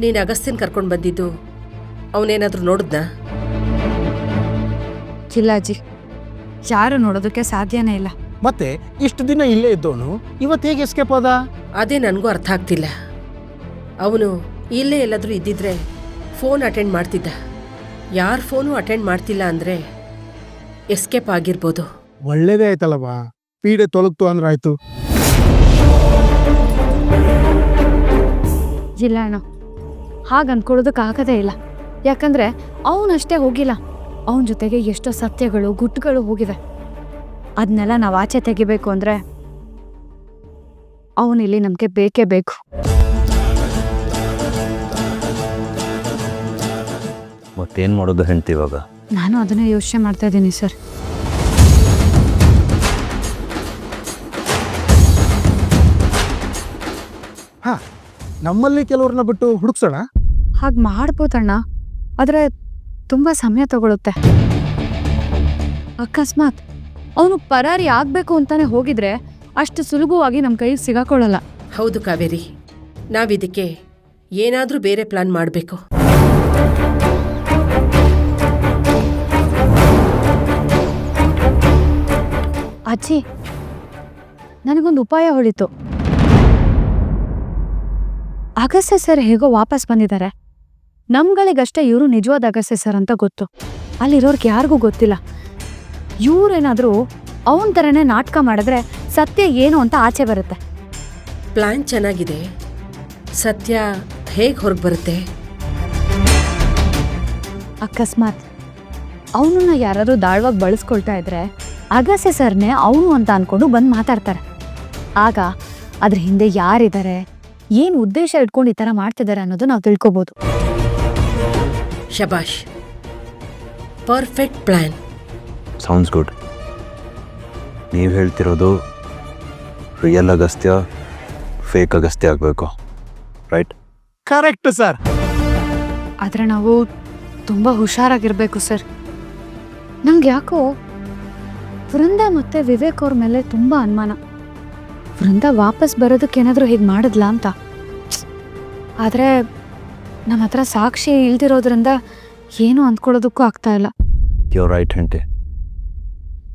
ನೀನು ಅಗಸ್ತ್ಯನ್ ಕರ್ಕೊಂಡು ಬಂದಿದ್ದು ಅವನೇನಾದರೂ ನೋಡಿದ್ನಾ? ಇಲ್ಲ ಅಜ್ಜಿ, ಯಾರು ನೋಡೋದಕ್ಕೆ ಸಾಧ್ಯನೇ ಇಲ್ಲ. ಮತ್ತೆ ಇಷ್ಟು ದಿನ ಇಲ್ಲೇ ಇದ್ದವನು ಇವತ್ತು ಹೇಗೆ ಎಸ್ಕೇಪ್ ಆದ? ಅದೇ ನನಗೂ ಅರ್ಥ ಆಗ್ತಿಲ್ಲ. ಅವನು ಇಲ್ಲೇ ಎಲ್ಲಾದರೂ ಇದ್ದಿದ್ರೆ ಫೋನ್ ಅಟೆಂಡ್ ಮಾಡ್ತಿದ್ದ. ಯಾರ ಫೋನು ಅಟೆಂಡ್ ಮಾಡ್ತಿಲ್ಲ ಅಂದರೆ ಎಸ್ಕೇಪ್ ಆಗಿರ್ಬೋದು. ಒಳ್ಳೇದೇ ಆಯ್ತಲ್ಲವಾ, ಪೀಡೆ ತೊಲಗ್ತು ಅಂದ್ರೆ ಆಯ್ತು. ಇಲ್ಲ ಅಣ್ಣ, ಹಾಗೆ ಅಂದ್ಕೊಳ್ಳೋದಕ್ಕಾಗದೇ ಇಲ್ಲ. ಯಾಕಂದ್ರೆ ಅವನಷ್ಟೇ ಹೋಗಿಲ್ಲ, ಅವನ ಜೊತೆಗೆ ಎಷ್ಟೋ ಸತ್ಯಗಳು ಗುಟ್ಟುಗಳು ಹೋಗಿವೆ. ಅದನ್ನೆಲ್ಲ ನಾವು ಆಚೆ ತೆಗಿಬೇಕು ಅಂದರೆ ಅವನಿಲ್ಲಿ ನಮಗೆ ಬೇಕೇ ಬೇಕು. ಮತ್ತೇನು ಮಾಡೋದು ಹೆಂಡ್ತಿ ಇವಾಗ? ನಾನು ಅದನ್ನೇ ಯೋಚನೆ ಮಾಡ್ತಾ ಇದ್ದೀನಿ ಸರ್. ಹಾ, ನಮ್ಮಲ್ಲಿ ಕೆಲವ್ರನ್ನ ಬಿಟ್ಟು ಹುಡುಕ್ಸೋಣ. ಹಾಗೆ ಮಾಡ್ಬೋದಣ್ಣ, ಆದರೆ ತುಂಬ ಸಮಯ ತಗೊಳುತ್ತೆ. ಅಕಸ್ಮಾತ್ ಅವನು ಪರಾರಿ ಆಗಬೇಕು ಅಂತಾನೆ ಹೋಗಿದ್ರೆ ಅಷ್ಟು ಸುಲಭವಾಗಿ ನಮ್ಮ ಕೈಗೆ ಸಿಗಾಕೊಳ್ಳಲ್ಲ. ಹೌದು ಕಾವೇರಿ, ನಾವಿದಕ್ಕೆ ಏನಾದರೂ ಬೇರೆ ಪ್ಲಾನ್ ಮಾಡಬೇಕು. ಅಜ್ಜಿ, ನನಗೊಂದು ಉಪಾಯ ಹೊಳಿತು. ಅಗಸ್ತ್ಯ ಸರ್ ಹೇಗೋ ವಾಪಸ್ ಬಂದಿದ್ದಾರೆ. ನಮ್ಗಳಿಗಷ್ಟೇ ಇವರು ನಿಜವಾದ ಅಗಸ್ತ್ಯ ಸರ್ ಅಂತ ಗೊತ್ತು. ಅಲ್ಲಿರೋರ್ಗೆ ಯಾರಿಗೂ ಗೊತ್ತಿಲ್ಲ. ಇವರೇನಾದರೂ ಅವನ ಥರನೇ ನಾಟಕ ಮಾಡಿದ್ರೆ ಸತ್ಯ ಏನು ಅಂತ ಆಚೆ ಬರುತ್ತೆ. ಪ್ಲಾನ್ ಚೆನ್ನಾಗಿದೆ, ಸತ್ಯ ಹೇಗೆ ಹೊರಗೆ ಬರುತ್ತೆ? ಅಕಸ್ಮಾತ್ ಅವನನ್ನ ಯಾರಾದ್ರೂ ದಾಳವಾಗಿ ಬಳಸ್ಕೊಳ್ತಾ ಇದ್ರೆ ಅಗಸ್ತ್ಯ ಸರ್ನೇ ಅವನು ಅಂತ ಅನ್ಕೊಂಡು ಬಂದು ಮಾತಾಡ್ತಾರೆ. ಆಗ ಅದ್ರ ಹಿಂದೆ ಯಾರಿದ್ದಾರೆ, ಏನು ಉದ್ದೇಶ ಇಟ್ಕೊಂಡು ಈ ಥರ ಮಾಡ್ತಿದ್ದಾರೆ ಅನ್ನೋದು ನಾವು ತಿಳ್ಕೊಬೋದು. ಶಬಾಷ್, ಪರ್ಫೆಕ್ಟ್ ಪ್ಲಾನ್. Sounds good. ನೀವು ಹೇಳ್ತಿರೋದು ರಿಯಲ್ ಅಗಸ್ತ್ಯ ಫೇಕ್ ಅಗಸ್ತ್ಯ ಆಗಬೇಕು, ರೈಟ್? Correct sir. ಆದರೆ ನಾವು ತುಂಬ ಹುಷಾರಾಗಿರ್ಬೇಕು ಸರ್. ನಂಗೆ ಯಾಕೋ ವೃಂದ ಮತ್ತು ವಿವೇಕ್ ಅವ್ರ ಮೇಲೆ ತುಂಬ ಅನುಮಾನ. ವೃಂದ ವಾಪಸ್ ಬರೋದಕ್ಕೇನಾದರೂ ಹೀಗೆ ಮಾಡಿದ್ಲ ಅಂತ. ಆದರೆ ನಮ್ಮ ಹತ್ರ ಸಾಕ್ಷಿ ಇಲ್ದಿರೋದ್ರಿಂದ ಏನು ಅಂದ್ಕೊಳ್ಳೋದಕ್ಕೂ ಆಗ್ತಾ ಇಲ್ಲ. ಯೋ ರೈಟ್ ಹೆಂಡ್ತಿ.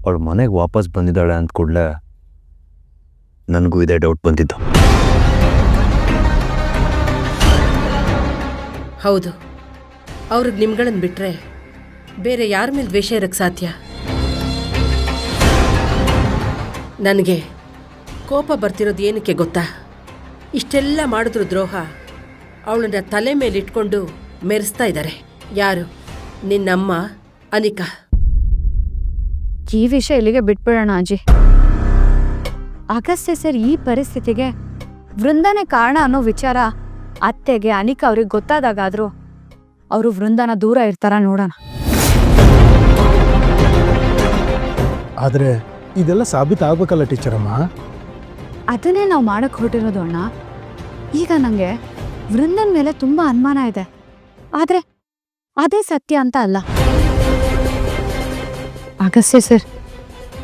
ಅವಳು ಮನೆಗೆ ವಾಪಸ್ ಬಂದಿದ್ದಾಳೆ ಅಂದ ಕೂಡಲೇ ನನಗೂ ಇದೇ ಡೌಟ್ ಬಂದಿದ್ದು. ಹೌದು, ಅವ್ರಿಗೆ ನಿಮ್ಗಳನ್ನು ಬಿಟ್ಟರೆ ಬೇರೆ ಯಾರ ಮೇಲೆ ದ್ವೇಷ ಇರೋಕ್ಕೆ ಸಾಧ್ಯ? ನನಗೆ ಕೋಪ ಬರ್ತಿರೋದು ಏನಕ್ಕೆ ಗೊತ್ತಾ? ಇಷ್ಟೆಲ್ಲ ಮಾಡಿದ್ರು ದ್ರೋಹ ಅವಳನ್ನ ತಲೆ ಮೇಲೆ ಇಟ್ಕೊಂಡು ಮೆರೆಸ್ತಾ ಇದ್ದಾರೆ. ಯಾರು? ನಿನ್ನಮ್ಮ ಅನಿಕಾ. ಈ ವಿಷಯ ಇಲ್ಲಿಗೆ ಬಿಟ್ಬಿಡೋಣ ಅಜ್ಜಿ. ಅಗಸ್ತ್ಯ ಸರ್ ಈ ಪರಿಸ್ಥಿತಿಗೆ ವೃಂದನೇ ಕಾರಣ ಅನ್ನೋ ವಿಚಾರ ಅತ್ತೆಗೆ ಅನಿಕಾ ಅವ್ರಿಗೆ ಗೊತ್ತಾದಾಗಾದ್ರೂ ಅವರು ವೃಂದನ ದೂರ ಇರ್ತಾರ ನೋಡೋಣ. ಆದರೆ ಇದೆಲ್ಲ ಸಾಬೀತಾಗಬೇಕಲ್ಲ ಟೀಚರಮ್ಮ. ಅದನ್ನೇ ನಾವು ಮಾಡಕ್ಕೆ ಹೊರಟಿರೋದು ಅಣ್ಣ. ಈಗ ನನಗೆ ವೃಂದನ್ ಮೇಲೆ ತುಂಬ ಅನುಮಾನ ಇದೆ, ಆದರೆ ಅದೇ ಸತ್ಯ ಅಂತ ಅಲ್ಲ. ಅಗಸ್ತ್ಯ ಸರ್,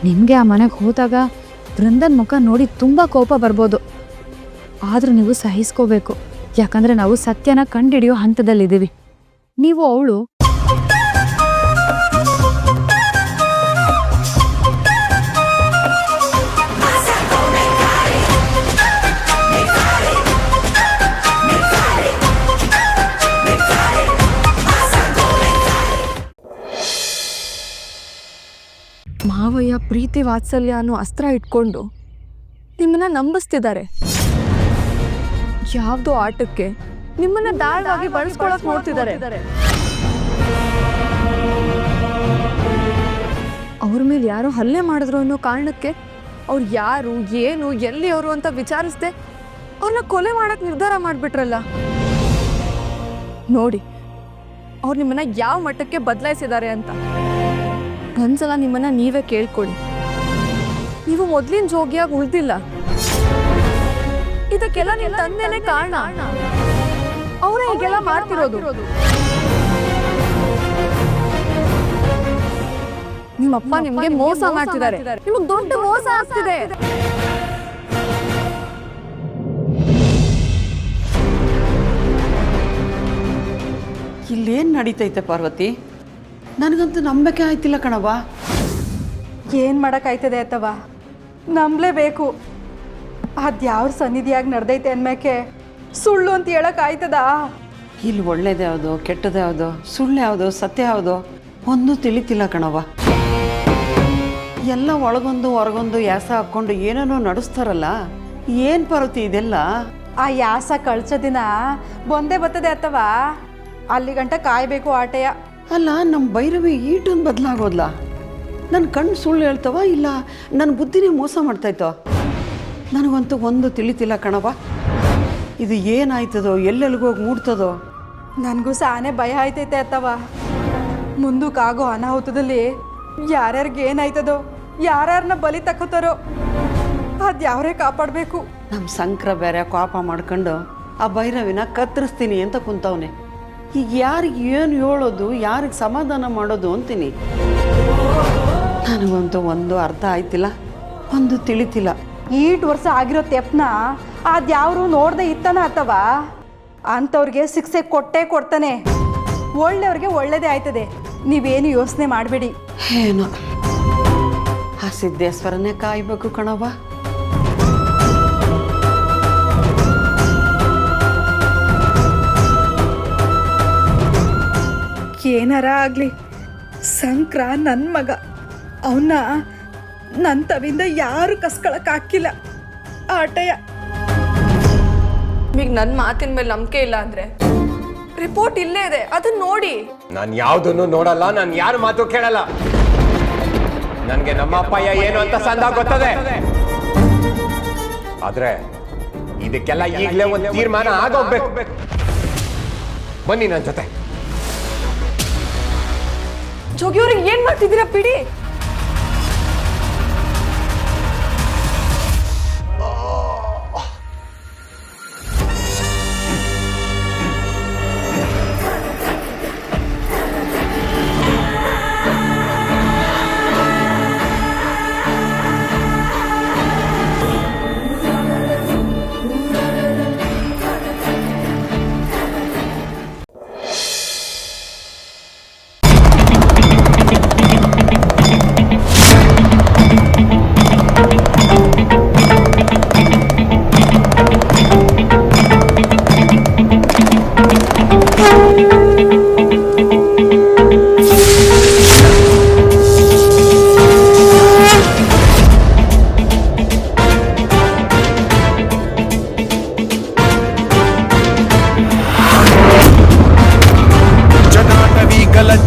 ನಿಮಗೆ ಆ ಮನೆಗೆ ಹೋದಾಗ ವೃಂದನ್ ಮುಖ ನೋಡಿ ತುಂಬ ಕೋಪ ಬರ್ಬೋದು. ಆದರೂ ನೀವು ಸಹಿಸ್ಕೋಬೇಕು, ಯಾಕಂದರೆ ನಾವು ಸತ್ಯನ ಕಂಡುಹಿಡಿಯೋ ಹಂತದಲ್ಲಿದ್ದೀವಿ. ನೀವು ಅವಳು ಮಾವಯ್ಯ ಪ್ರೀತಿ ವಾತ್ಸಲ್ಯ ಅನ್ನೋ ಅಸ್ತ್ರ ಇಟ್ಕೊಂಡು ನಿಮ್ಮನ್ನ ನಂಬಿಸ್ತಿದ್ದಾರೆ. ಯಾವುದೋ ಆಟಕ್ಕೆ ನಿಮ್ಮನ್ನ ದಾಳವಾಗಿ ಬಳಸ್ಕೊಳಕ್ ನೋಡ್ತಿದ್ದಾರೆ. ಅವ್ರ ಮೇಲೆ ಯಾರೋ ಹಲ್ಲೆ ಮಾಡಿದ್ರು ಅನ್ನೋ ಕಾರಣಕ್ಕೆ ಅವ್ರು ಯಾರು, ಏನು, ಎಲ್ಲಿ ಅವರು ಅಂತ ವಿಚಾರಿಸ್ದೆ ಅವ್ರನ್ನ ಕೊಲೆ ಮಾಡಕ್ ನಿರ್ಧಾರ ಮಾಡ್ಬಿಟ್ರಲ್ಲ. ನೋಡಿ ಅವ್ರು ನಿಮ್ಮನ್ನ ಯಾವ ಮಟ್ಟಕ್ಕೆ ಬದಲಾಯಿಸಿದ್ದಾರೆ ಅಂತ. ಒಂದ್ಸಲ ನಿಮ್ಮನ್ನ ನೀವೇ ಕೇಳ್ಕೊಳ್ಳಿ. ನೀವು ಮೊದ್ಲಿನ ಜೋಗಿಯಾಗಿ ಉಳ್ದಿಲ್ಲ. ಇದಕ್ಕೆಲ್ಲ ನಿಮ್ಮ ತಂದೆನೇ ಕಾರಣ. ಅವರೇ ಹೀಗೆಲ್ಲ ಮಾಡ್ತಿರೋದು. ನಿಮ್ಮಪ್ಪ ನಿಮ್ಗೆ ಮೋಸ ಮಾಡ್ತಿದ್ದಾರೆ. ನಿಮಗೆ ದೊಡ್ಡ ಮೋಸ ಆಗ್ತಿದೆ. ಇಲ್ಲೇನು ನಡೀತೈತೆ ಪಾರ್ವತಿ? ನನಗಂತೂ ನಂಬಿಕೆ ಆಯ್ತಿಲ್ಲ ಕಣವ್ವ. ಏನು ಮಾಡೋಕ್ಕಾಯ್ತದೆ ಅಥವಾ ನಂಬಲೇಬೇಕು. ಅದ್ಯಾವ್ರ ಸನ್ನಿಧಿಯಾಗಿ ನಡೆದೈತೆ ಅನ್ಮೇಕೆ ಸುಳ್ಳು ಅಂತ ಹೇಳೋಕ್ಕಾಯ್ತದಾ? ಇಲ್ಲಿ ಒಳ್ಳೇದು ಯಾವುದು, ಕೆಟ್ಟದ್ದು ಯಾವುದು, ಸುಳ್ಳು ಯಾವುದು, ಸತ್ಯ ಯಾವುದು ಒಂದೂ ತಿಳಿತಿಲ್ಲ ಕಣವ್ವ. ಎಲ್ಲ ಒಳಗೊಂದು ಹೊರಗೊಂದು ಯಾಸ ಹಾಕ್ಕೊಂಡು ಏನೇನೋ ನಡೆಸ್ತಾರಲ್ಲ. ಏನು ಪಾರ್ವತಿ ಇದೆಲ್ಲ? ಆ ಯಾಸ ಕಳ್ಸೋ ದಿನ ಬಂದೇ ಬರ್ತದೆ ಅಥವಾ ಅಲ್ಲಿ ಗಂಟ ಕಾಯಬೇಕು ಆಟೆಯ. ಅಲ್ಲ, ನಮ್ಮ ಭೈರವಿ ಈಟೊಂದು ಬದಲಾಗೋದ್ಲ? ನನ್ನ ಕಣ್ಣು ಸುಳ್ಳು ಹೇಳ್ತವ ಇಲ್ಲ ನನ್ನ ಬುದ್ಧಿನೇ ಮೋಸ ಮಾಡ್ತಾಯ್ತೋ? ನನಗಂತೂ ಒಂದು ತಿಳಿತಿಲ್ಲ ಕಣವ್ವ. ಇದು ಏನಾಯ್ತದೋ, ಎಲ್ಲೆಲ್ಗೋಗಿ ಮೂಡ್ತದೋ? ನನಗೂ ಸಾನೆ ಭಯ ಆಯ್ತೈತೆ ಅಥವಾ ಮುಂದಕ್ಕಾಗೋ ಅನಾಹುತದಲ್ಲಿ ಯಾರ್ಯಾರಿಗೆ ಏನಾಯ್ತದೋ, ಯಾರ್ಯಾರನ್ನ ಬಲಿ ತಕ್ಕೋತಾರೋ ಅದ್ಯಾವ್ರೇ ಕಾಪಾಡಬೇಕು. ನಮ್ಮ ಸಂಕ್ರ ಬೇರೆ ಕೋಪ ಮಾಡ್ಕೊಂಡು ಆ ಭೈರವಿನ ಕತ್ತರಿಸ್ತೀನಿ ಅಂತ ಕುಂತವನೆ. ಈಗ ಯಾರಿಗೆ ಏನು ಹೇಳೋದು, ಯಾರಿಗೆ ಸಮಾಧಾನ ಮಾಡೋದು ಅಂತೀನಿ. ನನಗಂತೂ ಒಂದು ಅರ್ಥ ಆಯ್ತಿಲ್ಲ, ಒಂದು ತಿಳಿತಿಲ್ಲ. ಈಟ್ ವರ್ಷ ಆಗಿರೋ ತೆಪ್ಪನ ಅದ್ಯಾವ್ರು ನೋಡ್ದೆ ಇತ್ತಾನ ಅಥವಾ ಅಂಥವ್ರಿಗೆ ಶಿಕ್ಷೆ ಕೊಟ್ಟೇ ಕೊಡ್ತಾನೆ. ಒಳ್ಳೆಯವ್ರಿಗೆ ಒಳ್ಳೇದೇ ಆಯ್ತದೆ, ನೀವೇನು ಯೋಚನೆ ಮಾಡಬೇಡಿ. ಏನೋ ಆ ಸಿದ್ದೇಶ್ವರನೇ ಕಾಯ್ಬೇಕು ಕಣವ್ವ. ಏನಾರ ಆಗಲಿ, ಸಂಕ್ರ ನನ್ನ ಮಗ, ಅವನ್ನ ನನ್ನ ತವಿಂದ ಯಾರು ಕಸ್ಕೊಳಕ್ಕಾಗಿಲ್ಲ ಆಟಯ. ನಿಮಗೆ ನನ್ನ ಮಾತಿನ ಮೇಲೆ ನಂಬಿಕೆ ಇಲ್ಲ ಅಂದ್ರೆ ರಿಪೋರ್ಟ್ ಇಲ್ಲೇ ಇದೆ, ಅದನ್ನ ನೋಡಿ. ನಾನು ಯಾವುದನ್ನು ನೋಡಲ್ಲ, ನಾನು ಯಾರ ಮಾತು ಕೇಳಲ್ಲ. ನನ್ಗೆ ನಮ್ಮ ಅಪ್ಪಯ್ಯ ಏನು ಅಂತ ಸಂದ ಗೊತ್ತದೆ. ಆದ್ರೆ ಇದಕ್ಕೆಲ್ಲ ಈಗಲೇ ಒಂದು ತೀರ್ಮಾನ ಆಗೋಗ್ಬೇಕು. ಬನ್ನಿ ನನ್ನ ಜೊತೆ. ಜೋಗಿಯವ್ರಿಗೆ ಏನ್ ಮಾಡ್ತಿದ್ದೀರಾ ಬಿಡಿ.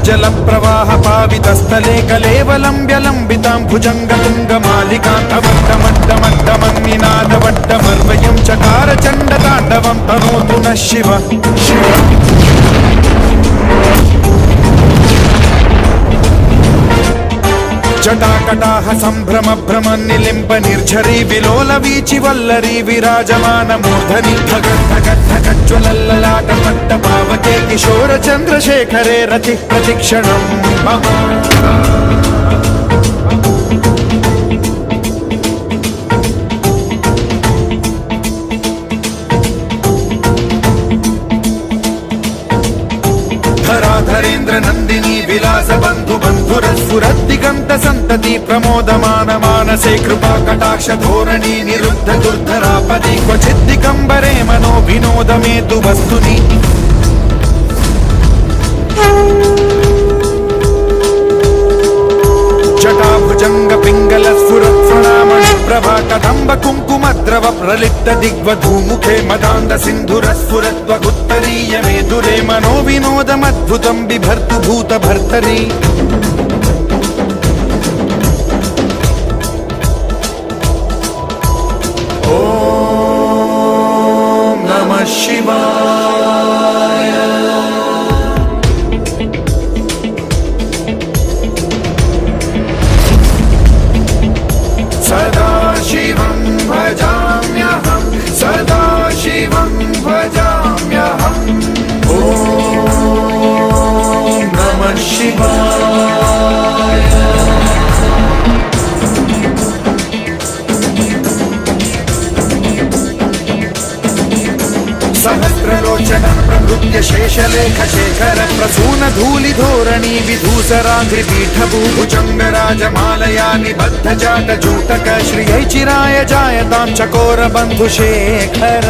जल प्रवाह पावितस्थले कलेवलम्ब्य लम्बितां भुजङ्गतुङ्गमालिकान्तवट्टमट्टमट्टमन्निनादवट्टमर्वयं चकार चण्डताण्डवं तनोतु नः शिव शिव। जटाकटाह सम्भ्रम भ्रम निलिम्ब निर्झरी विलोल वीचि वल्लरी विराजमान मूर्धनि धगद्धगद्धगज्ज्वलल्ललाट पट्ट पावके किशोर चन्द्रशेखरे रति प्रतिक्षणं मम। धराधरेन्द्र नन्दिनी विलास बन्धु बन्धुरस्फुरद्दिगन्त सन्तति प्रमोदमान मानसे कृपा कटाक्ष धोरणी निरुद्ध दुर्धरापदि क्वचिद्दिगम्बरे मनो विनोद मेतु वस्तुनि। जटाभुजंग पिंगल स्फुरत्फणामणि प्रभा कदम्ब कुङ्कुमद्रव प्रलिप्त दिग्वधूमुखे मदान्द सिन्धुरस्फुरत्वगुत्तरीय मेदुरे मनो विनोदमद्भुतं बिभर्तु भूतभर्तरि। ॐ नमः शिवाय। सदाशिवं भजाम्यहं सदाशिवं भजाम्यहम्। ॐ नमः शिवाय। सहस्रलोचन ಶೇಷಲೇಖ ಶೇಖರ ಪ್ರಸೂನ ಧೂಲಿ ಧೋರಣಿ ವಿಧೂಸರಾಗ್ರಿ ಪೀಠ ಭೂಭುಜಂಗ ರಾಜಮಾಲಯಾ ನಿಬದ್ಧ ಜಾಟ ಜೂಟಕ ಶ್ರೀಯೈ ಚಿರಾಯ ಜಾಯತಾಂ ಚಕೋರ ಬಂಧು ಶೇಖರ.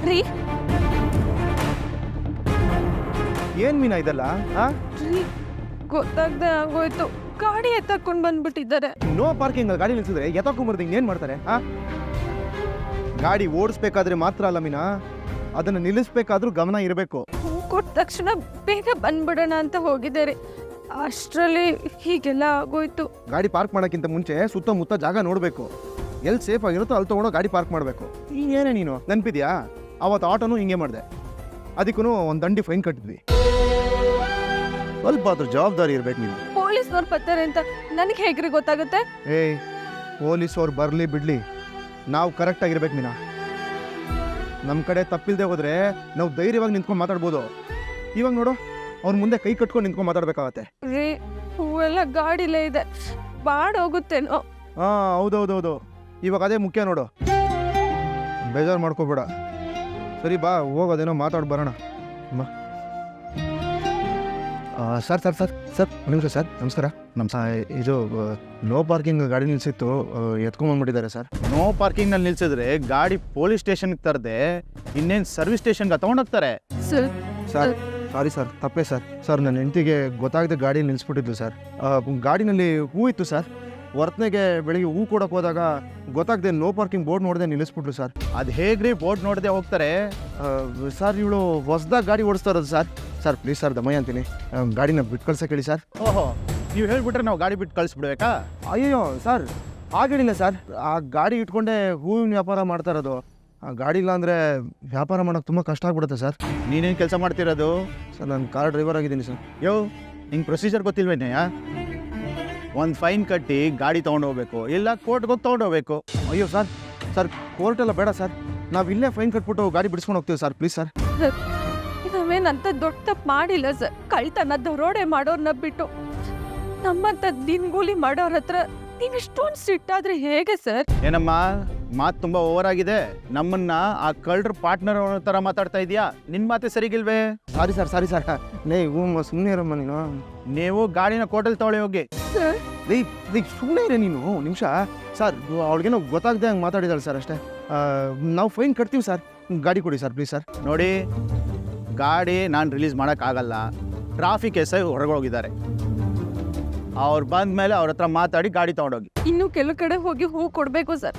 ರೀ ಏನ್ ಮೀನಾ ಇದೆಲ್ಲ? ರೀ ಗೊತ್ತಾಗ್ದೆ ಆಗೋಯ್ತು, ಗಾಡಿ ಎತ್ತಕೊಂಡು ಬಂದ್ಬಿಟ್ಟಿದ್ದಾರೆ. ನೋ ಪಾರ್ಕಿಂಗ್ ಗಾಡಿ ನಿಲ್ಸಿದ್ರೆ ಎತ್ತಕೊಂಬರ್ದು ಏನ್ ಮಾಡ್ತಾರೆ? ಗಾಡಿ ಓಡಿಸ್ಬೇಕಾದ್ರೆ ಮಾತ್ರ ಅಲ್ಲ ಮೀನಾ, ಅದನ್ನ ನಿಲ್ಲಿಸ್ಬೇಕಾದ್ರೂ ಗಮನ ಇರಬೇಕು. ಹೂ ಕೊಟ್ಟ ತಕ್ಷಣ ಬೇಗ ಬಂದ್ಬಿಡೋಣ ಅಂತ ಹೋಗಿದ್ದಾರೆ, ಅಷ್ಟರಲ್ಲಿ ಹೀಗೆಲ್ಲ ಆಗೋಯ್ತು. ಗಾಡಿ ಪಾರ್ಕ್ ಮಾಡೋಕ್ಕಿಂತ ಮುಂಚೆ ಸುತ್ತಮುತ್ತ ಜಾಗ ನೋಡಬೇಕು. ಎಲ್ಲಿ ಸೇಫ್ ಆಗಿರುತ್ತೋ ಅಲ್ಲಿ ತಗೊಂಡು ಗಾಡಿ ಪಾರ್ಕ್ ಮಾಡಬೇಕು. ಏನೇ ನೀನು ನೆನಪಿದ್ಯಾ? ಅವತ್ತು ಆಟೋನು ಹಿಂಗೆ ಮಾಡಿದೆ, ಅದಕ್ಕೂ ಒಂದು ದಂಡಿ ಫೈನ್ ಕಟ್ಟಿದ್ವಿ. ಸ್ವಲ್ಪ ಅದ್ರ ಜವಾಬ್ದಾರಿ ಇರ್ಬೇಕು ನೀನು. ಪೊಲೀಸ್ನವ್ರು ಬರ್ತಾರೆ ಅಂತ ನನಗೆ ಹೇಗ್ರಿ ಗೊತ್ತಾಗುತ್ತೆ? ಏಯ್, ಪೊಲೀಸವ್ರು ಬರಲಿ ಬಿಡಲಿ, ನಾವು ಕರೆಕ್ಟಾಗಿರ್ಬೇಕು ಮೀನಾ. ನಮ್ಮ ಕಡೆ ತಪ್ಪಿಲ್ದೆ ಹೋದ್ರೆ ನಾವು ಧೈರ್ಯವಾಗಿ ನಿಂತ್ಕೊಂಡು ಮಾತಾಡ್ಬೋದು. ಇವಾಗ ನೋಡು, ಅವ್ರ ಮುಂದೆ ಕೈ ಕಟ್ಕೊಂಡು ನಿಂತ್ಕೊಂಡು ಮಾತಾಡ್ಬೇಕಾಗತ್ತೆ. ರೀ ಹೂವೆಲ್ಲ ಗಾಡಿಲೇ ಇದೆ, ಬಾಡೋಗುತ್ತೇನೋ. ಹಾಂ, ಹೌದೌದೌದು, ಇವಾಗ ಅದೇ ಮುಖ್ಯ ನೋಡು. ಬೇಜಾರು ಮಾಡ್ಕೋಬೇಡ. ಸರಿ ಬಾ, ಹೋಗೋದೇನೋ ಮಾತಾಡಿ ಬರೋಣ. ಬಾ. ಸರ್ ಸರ್ ಸರ್ ಸರ್ ಒಂದು ನಿಮಿಷ ಸರ್. ನಮಸ್ಕಾರ. ಇದು ನೋ ಪಾರ್ಕಿಂಗ್ ಗಾಡಿ ನಿಲ್ಸಿತ್ತು, ಎತ್ಕೊಂಡ್ಬಂದ್ಬಿಟ್ಟಿದ್ದಾರೆ ಸರ್. ನೋ ಪಾರ್ಕಿಂಗ್ನಲ್ಲಿ ನಿಲ್ಸಿದ್ರೆ ಗಾಡಿ ಪೊಲೀಸ್ ಸ್ಟೇಷನ್ಗೆ ತರದೆ ಇನ್ನೇನು ಸರ್ವಿಸ್ ಸ್ಟೇಷನ್ಗೆ ತೊಗೊಂಡೋಗ್ತಾರೆ. ಸರ್ ಸರ್ ಸಾರಿ ಸರ್, ತಪ್ಪೇ ಸರ್. ಸರ್ ನನ್ನ ಹೆಂಡತಿಗೆ ಗೊತ್ತಾಗದೆ ಗಾಡಿ ನಿಲ್ಲಿಸ್ಬಿಟ್ಟಿದ್ದು ಸರ್. ಗಾಡಿನಲ್ಲಿ ಹೂ ಇತ್ತು ಸರ್. ವರ್ತನೆಗೆ ಬೆಳಿಗ್ಗೆ ಹೂ ಕೊಡೋಕೆ ಹೋದಾಗ ಗೊತ್ತಾಗದೆ ನೋ ಪಾರ್ಕಿಂಗ್ ಬೋರ್ಡ್ ನೋಡದೆ ನಿಲ್ಲಿಸ್ಬಿಟ್ರು ಸರ್. ಅದು ಹೇಗ್ರಿ ಬೋರ್ಡ್ ನೋಡದೆ ಹೋಗ್ತಾರೆ? ಸರ್ ಇವಳು ಹೊಸ್ದಾಗಿ ಗಾಡಿ ಓಡಿಸ್ತಾ ಇರೋದು ಸರ್. ಸರ್ ಪ್ಲೀಸ್ ಸರ್, ದಮಯ್ಯ ಅಂತೀನಿ, ಗಾಡಿನ ಬಿಟ್ಟು ಕಳ್ಸಕ್ಕೆ ಹೇಳಿ ಸರ್. ಓಹೋ, ನೀವು ಹೇಳ್ಬಿಟ್ರೆ ನಾವು ಗಾಡಿ ಬಿಟ್ಟು ಕಳಿಸ್ಬಿಡ್ಬೇಕಾ? ಅಯ್ಯೋ ಸರ್, ಹಾಗೇನಿಲ್ಲ ಸರ್. ಆ ಗಾಡಿ ಇಟ್ಕೊಂಡೆ ಹೂವಿನ ವ್ಯಾಪಾರ ಮಾಡ್ತಾ ಇರೋದು. ಆ ಗಾಡಿ ಇಲ್ಲ ಅಂದರೆ ವ್ಯಾಪಾರ ಮಾಡೋಕೆ ತುಂಬ ಕಷ್ಟ ಆಗ್ಬಿಡುತ್ತೆ ಸರ್. ನೀನೇನು ಕೆಲಸ ಮಾಡ್ತಿರೋದು? ಸರ್ ನಾನು ಕಾರ್ ಡ್ರೈವರ್ ಆಗಿದ್ದೀನಿ ಸರ್. ಯೋ, ನಿಂಗೆ ಪ್ರೊಸೀಜರ್ ಗೊತ್ತಿಲ್ವೇನೆಯಾ? ಒಂದು ಫೈನ್ ಕಟ್ಟಿ ಗಾಡಿ ತೊಗೊಂಡೋಗ್ಬೇಕು, ಇಲ್ಲ ಕೋರ್ಟ್ಗೆ ಹೋಗಿ ತೊಗೊಂಡೋಗ್ಬೇಕು. ಅಯ್ಯೋ ಸರ್, ಸರ್ ಕೋರ್ಟೆಲ್ಲ ಬೇಡ ಸರ್, ನಾವು ಇಲ್ಲೇ ಫೈನ್ ಕಟ್ಬಿಟ್ಟು ಗಾಡಿ ಬಿಡಿಸ್ಕೊಂಡು ಹೋಗ್ತೀವಿ ಸರ್, ಪ್ಲೀಸ್ ಸರ್. ನಾವೇನಂತ ದೊಡ್ಡ ತಪ್ಪು ಮಾಡಿಲ್ಲ ಸರ್. ಕಳ್ತನ ದರೋಡೆ ಮಾಡೋರ್ನ ಬಿಟ್ಟು ನಮ್ಮಂತ ದಿನಗೂಲಿ ಮಾಡೋರ ಹತ್ರ ನೀವು ಇಷ್ಟೊಂದು ಸಿಟ್ಟಾದ್ರೆ ಹೇಗೆ ಸರ್? ಏನಮ್ಮ, ಮಾತು ತುಂಬ ಓವರ್ ಆಗಿದೆ. ನಮ್ಮನ್ನ ಆ ಕಳ್ಳರ ಪಾರ್ಟ್ನರ್ ಥರ ಮಾತಾಡ್ತಾ ಇದೀಯಾ? ನಿನ್ನ ಮಾತೆ ಸರಿಗಿಲ್ವೇ? Sorry sir, sorry sir. ಲೇ ಸುಮ್ಮನೆ ಇರಮ್ಮ ನೀನು. ನೀವು ಗಾಡಿನ ಕೋರ್ಟಲ್ಲಿ ತೊಗೊಳ್ಳಿ ಹೋಗಿ. ಲೇ ಸುಮ್ಮನೆ ಇರೇ ನೀನು ನಿಮಿಷ. ಸರ್ ಅವಳಿಗೇನೋ ಗೊತ್ತಾಗದೆ ಹಂಗೆ ಮಾತಾಡಿದಾಳೆ ಸರ್, ಅಷ್ಟೇ. ನಾವು ಫೈನ್ ಕಟ್ತೀವಿ ಸರ್, ಗಾಡಿ ಕೊಡಿ ಸರ್ ಪ್ಲೀಸ್ ಸರ್. ನೋಡಿ, ಗಾಡಿ ನಾನು ರಿಲೀಸ್ ಮಾಡೋಕ್ಕಾಗಲ್ಲ. ಟ್ರಾಫಿಕ್ ಎಸ್ ಐ ಹೊರಗೋಗಿದ್ದಾರೆ. ಅವ್ರು ಬಂದ ಮೇಲೆ ಅವ್ರ ಹತ್ರ ಮಾತಾಡಿ ಗಾಡಿ ತೊಗೊಂಡೋಗಿ. ಇನ್ನು ಕೆಲವು ಕಡೆ ಹೋಗಿ ಹೂ ಕೊಡಬೇಕು ಸರ್.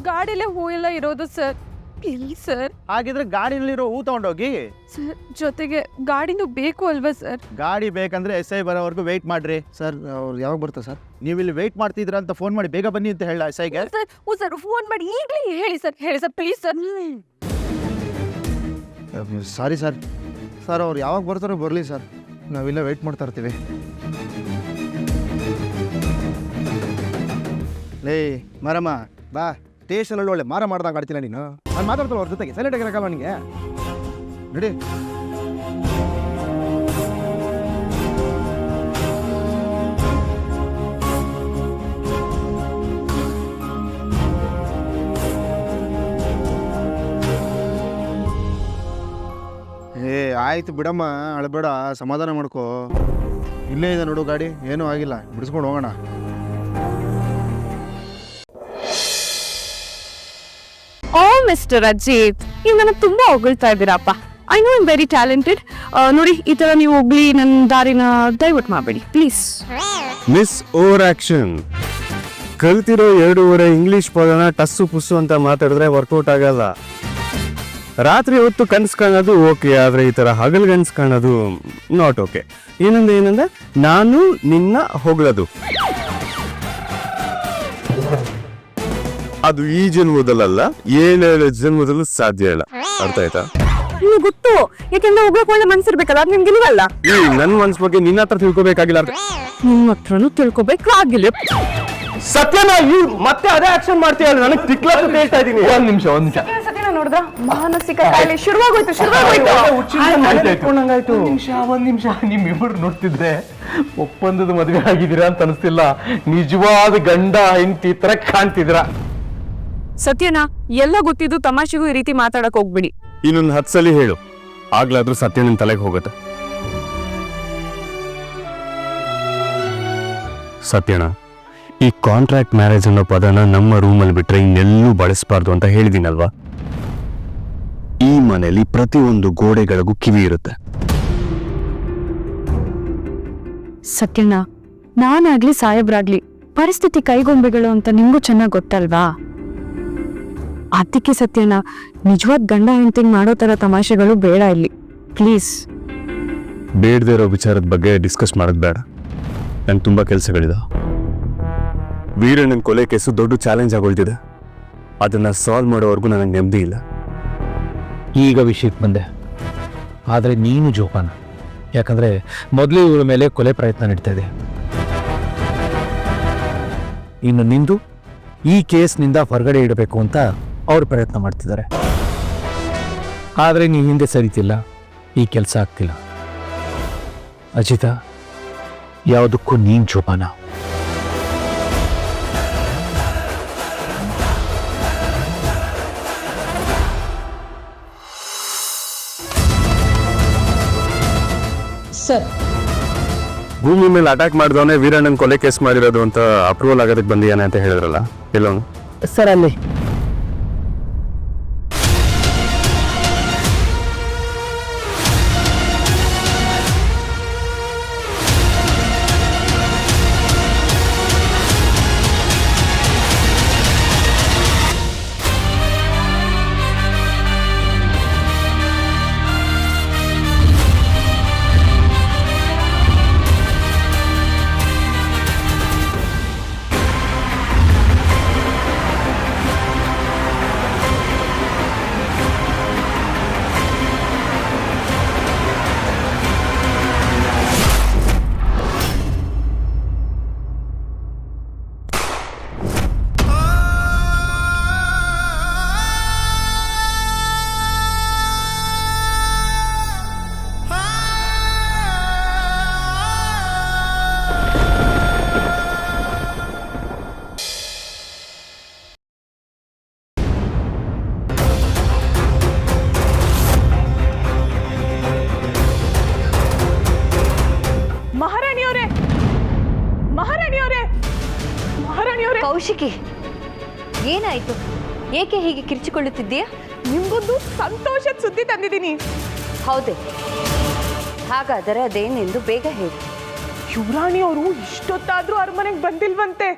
ಗಾಡಿಲೇ ಹೂ ಎಲ್ಲ ಇರೋದು ಸರ್, ಪ್ಲೀಸ್ ಸರ್. ಹಾಗಿದ್ರೆ ಗಾಡಿನಲ್ಲಿರೋ ಹೂ ತೊಗೊಂಡೋಗಿ. ಸರ್ ಜೊತೆಗೆ ಗಾಡಿನೂ ಬೇಕು ಅಲ್ವಾ ಸರ್? ಗಾಡಿ ಬೇಕಂದ್ರೆ ಎಸ್ ಐ ಬರೋವರೆಗೂ ವೆಯ್ಟ್ ಮಾಡ್ರಿ. ಸರ್ ಅವ್ರು ಯಾವಾಗ ಬರ್ತಾರೆ ಸರ್? ನೀವು ಇಲ್ಲಿ ವೆಯ್ಟ್ ಮಾಡ್ತಿದ್ರ ಅಂತ ಫೋನ್ ಮಾಡಿ ಬೇಗ ಬನ್ನಿ ಅಂತ ಹೇಳ ಎಸ್ ಐಗೆ. ಸರ್ ಸರ್ ಫೋನ್ ಮಾಡಿ ಈಗಲೇ ಹೇಳಿ ಸರ್, ಹೇಳಿ sir please sir. Sorry sir. Sir ಅವ್ರು ಯಾವಾಗ ಬರ್ತಾರೋ ಬರಲಿ ಸರ್, ನಾವಿಲ್ಲೇ ವೆಯ್ಟ್ ಮಾಡ್ತಾ ಇರ್ತೀವಿ. ಲೇ ಮಾರಮ್ಮ ಬಾ, ಸ್ಟೇಷನಲ್ಲಿ ಒಳ್ಳೆ ಮಾರ ಮಾಡ್ದಂಗೆ ಆಡ್ತಿಲ್ಲ ನೀನು. ನಾನು ಮಾತಾಡ್ತಾಳೆ ಅವ್ರ ಜೊತೆಗೆ, ಸೈಲೆಂಟ್ ಆಗಿರಕ್ಕಲ್ಲ ನನಗೆ. ನಡಿ. ಆಯ್ತು ಬಿಡಮ್ಮ, ಅಳಬೇಡ, ಸಮಾಧಾನ ಮಾಡ್ಕೋ. ಇಲ್ಲೇ ಇದೆ ನೋಡು ಗಾಡಿ, ಏನೂ ಆಗಿಲ್ಲ, ಬಿಡಿಸ್ಕೊಂಡು ಹೋಗೋಣ. ಓ ಮಿಸ್ಟರ್ ಅಜಿತ್, ನೀವು ನನಗೆ ತುಂಬಾ ಹೊಗಳ್ತಾ ಇದ್ದೀರಪ್ಪ. I know I'm very talented. ನೋಡಿ, ಈ ಥರ ನೀವು ಹೋಗ್ಲಿ ನನ್ನ ದಾರಿನ ಡೈವರ್ಟ್ ಮಾಡಬೇಡಿ ಪ್ಲೀಸ್. Miss over action. ಕಲ್ತಿರೋ 2 ಇಂಗ್ಲಿಷ್ ಪದನ ಟಸ್ಸು ಪುಸ್ಸು ಅಂತ ಮಾತಾಡಿದ್ರೆ ವರ್ಕೌಟ್ ಆಗಲ್ಲ. ರಾತ್ರಿ ಹೊತ್ತು ಕನ್ಸು ಕಾಣೋದು ಓಕೆ, ಆದರೆ ಈ ಥರ ಹಗಲು ಕನ್ಸು ಕಾಣೋದು ನಾಟ್ ಓಕೆ. ಏನಂದ್ರೆ ನಾನು ನಿನ್ನ ಹೊಗಳದು, ಅದು ಈ ಜನ್ಮದಲ್ಲ, 7 ಜನ್ಮದಲ್ಲೂ ಸಾಧ್ಯ ಇಲ್ಲ. ಅರ್ಥ ಆಯ್ತಾ? ನಿಮ್ಗೆ ಗೊತ್ತು, ಯಾಕೆಂದ್ರೆ ಹೋಗ್ಬೇಕು ಒಳ್ಳೆ ಮನ್ಸಿರ್ಬೇಕಲ್ಲ, ಅದು ನಿಮ್ಗೆ ಇಲ್ವಲ್ಲ. ನನ್ನ ಮನ್ಸ್ ಬಗ್ಗೆ ನಿನ್ನ ಹತ್ರ ತಿಳ್ಕೊಬೇಕಾಗಿಲ್ಲ. ನಿಮ್ಮ ಹತ್ರನೂ ತಿಳ್ಕೊಬೇಕಾಗಿಲ್ಲ. ಸತ್ಯನ ಮತ್ತೆ ಅದೇ ಆಕ್ಷನ್ ಮಾಡ್ತೀಯಲ್ಲ, ನನಗೆ ತಿಕ್ಲ ಹೇಳ್ತಾ ಇದ್ದೀನಿ. ಒಂದ್ ನಿಮಿಷ ನೋಡಿದ್ರ ಮಾನಸಿಕ ಕಾಯಿಲೆ ಶುರುವಾಗೋಯ್ತು. ಒಂದ್ ನಿಮಿಷ ನಿಮ್ಮಿಬ್ಬರು ನೋಡ್ತಿದ್ರೆ ಒಪ್ಪಂದದ ಮದುವೆ ಆಗಿದ್ದೀರಾ ಅಂತ ಅನಿಸ್ತಿಲ್ಲ. ನಿಜವಾದ ಗಂಡ ಹೆಂಡತಿ ತರ ಕಾಣ್ತಿದ್ರ. ಸತ್ಯನಾ, ಎಲ್ಲ ಗೊತ್ತಿದ್ದು ತಮಾಷೆಗೂ ಈ ರೀತಿ ಮಾತಾಡಕ್ ಹೋಗ್ಬಿಡಿ. ಇನ್ನೊಂದು 10 ಸಲ ಹೇಳು, ಆಗ್ಲಾದ್ರೂ ಸತ್ಯ ನಿನ್ ತಲೆಗೆ ಹೋಗುತ್ತೆ. ಸತ್ಯಣ್ಣ, ಈ ಕಾಂಟ್ರಾಕ್ಟ್ ಮ್ಯಾರೇಜ್ ಅನ್ನೋ ಪದನ ನಮ್ಮ ರೂಮಲ್ಲಿ ಬಿಟ್ರೆ ಇನ್ನೆಲ್ಲೂ ಬಳಸಬಾರ್ದು ಅಂತ ಹೇಳಿದೀನಲ್ವಾ? ಈ ಮನೆಯಲ್ಲಿ ಪ್ರತಿಯೊಂದು ಗೋಡೆಗಳಿಗೂ ಕಿವಿ ಇರುತ್ತೆ. ಸತ್ಯಣ್ಣ, ನಾನಾಗ್ಲಿ ಸಾಹೇಬ್ರಾಗ್ಲಿ ಪರಿಸ್ಥಿತಿ ಕೈಗೊಂಬೆಗಳು ಅಂತ ನಿಮ್ಗೂ ಚೆನ್ನಾಗಿ ಗೊತ್ತಲ್ವಾ? ಅದಕ್ಕೆ ಸತ್ಯಣ್ಣ, ನಿಜವಾದ ಗಂಡ ಹೆಂಡತಿಗೆ ಮಾಡೋ ಥರ ತಮಾಷೆಗಳು ಬೇಡ ಇಲ್ಲಿ, ಪ್ಲೀಸ್. ಬೇಡದೇ ಇರೋ ವಿಚಾರದ ಬಗ್ಗೆ ಡಿಸ್ಕಸ್ ಮಾಡೋದು ಬೇಡ. ನಂಗೆ ತುಂಬ ಕೆಲಸಗಳಿದ. ವೀರಣ್ಣನ ಕೊಲೆ ಕೇಸು ದೊಡ್ಡ ಚಾಲೆಂಜ್ ಆಗೋಳ್ತಿದೆ. ಅದನ್ನು ಸಾಲ್ವ್ ಮಾಡೋವರೆಗೂ ನನಗೆ ನೆಮ್ಮದಿ ಇಲ್ಲ. ಈಗ ವಿಷಯಕ್ಕೆ ಬಂದೆ, ಆದರೆ ನೀನು ಜೋಪಾನ. ಯಾಕಂದರೆ ಮೊದಲು ಇವರ ಮೇಲೆ ಕೊಲೆ ಪ್ರಯತ್ನ ನಡೀತಾ ಇದೆ. ಇನ್ನು ನಿಂದು ಈ ಕೇಸ್ನಿಂದ ಹೊರಗಡೆ ಇಡಬೇಕು ಅಂತ ಅವರು ಪ್ರಯತ್ನ ಮಾಡ್ತಿದ್ದಾರೆ. ಆದರೆ ನೀ ಹಿಂದೆ ಸರಿತಿಲ್ಲ, ಈ ಕೆಲಸ ಆಗ್ತಿಲ್ಲ. ಅಜಿತಾ, ಯಾವುದಕ್ಕೂ ನೀನು ಜೋಪಾನ. ಸರ್, ಭೂಮಿ ಮೇಲೆ ಅಟ್ಯಾಕ್ ಮಾಡಿದವನೇ ವೀರಣ್ಣನ ಕೊಲೆ ಕೇಸ್ ಮಾಡಿರೋದು ಅಂತ ಅಪ್ರೂವಲ್ ಆಗೋದಕ್ಕೆ ಬಂದಿಯಾನೆ ಅಂತ ಹೇಳಿದ್ರಲ್ಲ, ಎಲ್ಲವನು? ಸರ್ ಅಲ್ಲಿ ಕೌಶಿಕಿ, ಏನಾಯ್ತು? ಏಕೆ ಹೀಗೆ ಕಿರ್ಚಿಕೊಳ್ಳುತ್ತಿದ್ದೀಯಾ? ನಿಮ್ಗೊಂದು ಸಂತೋಷದ ಸುದ್ದಿ ತಂದಿದ್ದೀನಿ. ಹೌದೇ? ಹಾಗಾದರೆ ಅದೇನೆಂದು ಬೇಗ ಹೇಳಿ. ಯುವರಾಣಿ ಅವರು ಇಷ್ಟೊತ್ತಾದ್ರೂ ಅರಮನೆಗೆ ಬಂದಿಲ್ವಂತೆ.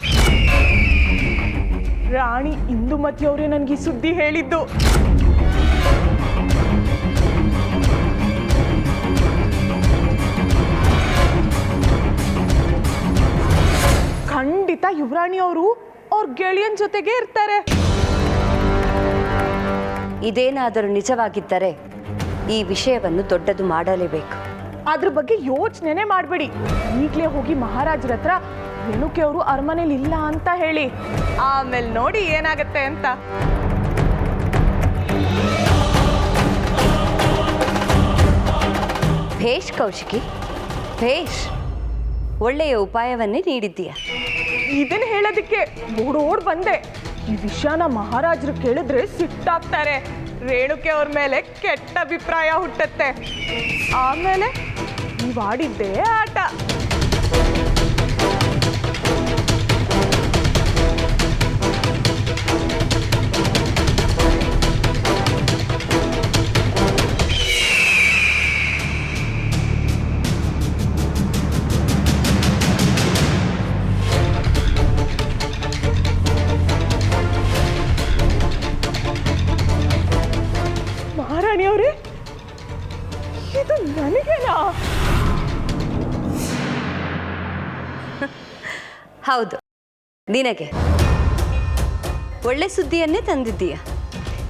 ರಾಣಿ ಇಂದುಮತಿ ಅವರೇ ನನಗೆ ಈ ಸುದ್ದಿ ಹೇಳಿದ್ದು. ಖಂಡಿತ ಯುವರಾಣಿ ಅವರು ಅವ್ರ ಗೆಳೆಯನ್ ಜೊತೆಗೆ ಇರ್ತಾರೆ. ಇದೇನಾದರೂ ನಿಜವಾಗಿದ್ದರೆ ಈ ವಿಷಯವನ್ನು ದೊಡ್ಡದು ಮಾಡಲೇಬೇಕು. ಅದ್ರ ಬಗ್ಗೆ ಯೋಚನೆನೇ ಮಾಡಬೇಡಿ. ಈಗಲೇ ಹೋಗಿ ಮಹಾರಾಜರ ಹತ್ರ ರೇಣುಕೆ ಅವರು ಅರಮನೆಯಲ್ಲಿ ಇಲ್ಲ ಅಂತ ಹೇಳಿ, ಆಮೇಲೆ ನೋಡಿ ಏನಾಗತ್ತೆ ಅಂತ. ಭೇಷ್ ಕೌಶಿಕಿ, ಭೇಷ್. ಒಳ್ಳೆಯ ಉಪಾಯವನ್ನೇ ನೀಡಿದ್ದೀಯ. ಇದನ್ನ ಹೇಳೋದಕ್ಕೆ ಓಡೋಡ್ ಬಂದೆ. ಈ ವಿಷಯನ ಮಹಾರಾಜರು ಕೇಳಿದ್ರೆ ಸಿಟ್ಟಾಗ್ತಾರೆ. ರೇಣುಕೆ ಅವ್ರ ಮೇಲೆ ಕೆಟ್ಟ ಅಭಿಪ್ರಾಯ ಹುಟ್ಟತ್ತೆ. ಆಮೇಲೆ ನೀವಾಡಿದ್ದೇ ಆಟ. ಮಹಾರಾಣಿಯವರೇ, ಇದು ನನಗೇನಾ? ಹೌದು, ನಿನಗೆ. ಒಳ್ಳೆ ಸುದ್ದಿಯನ್ನೇ ತಂದಿದ್ದೀಯ.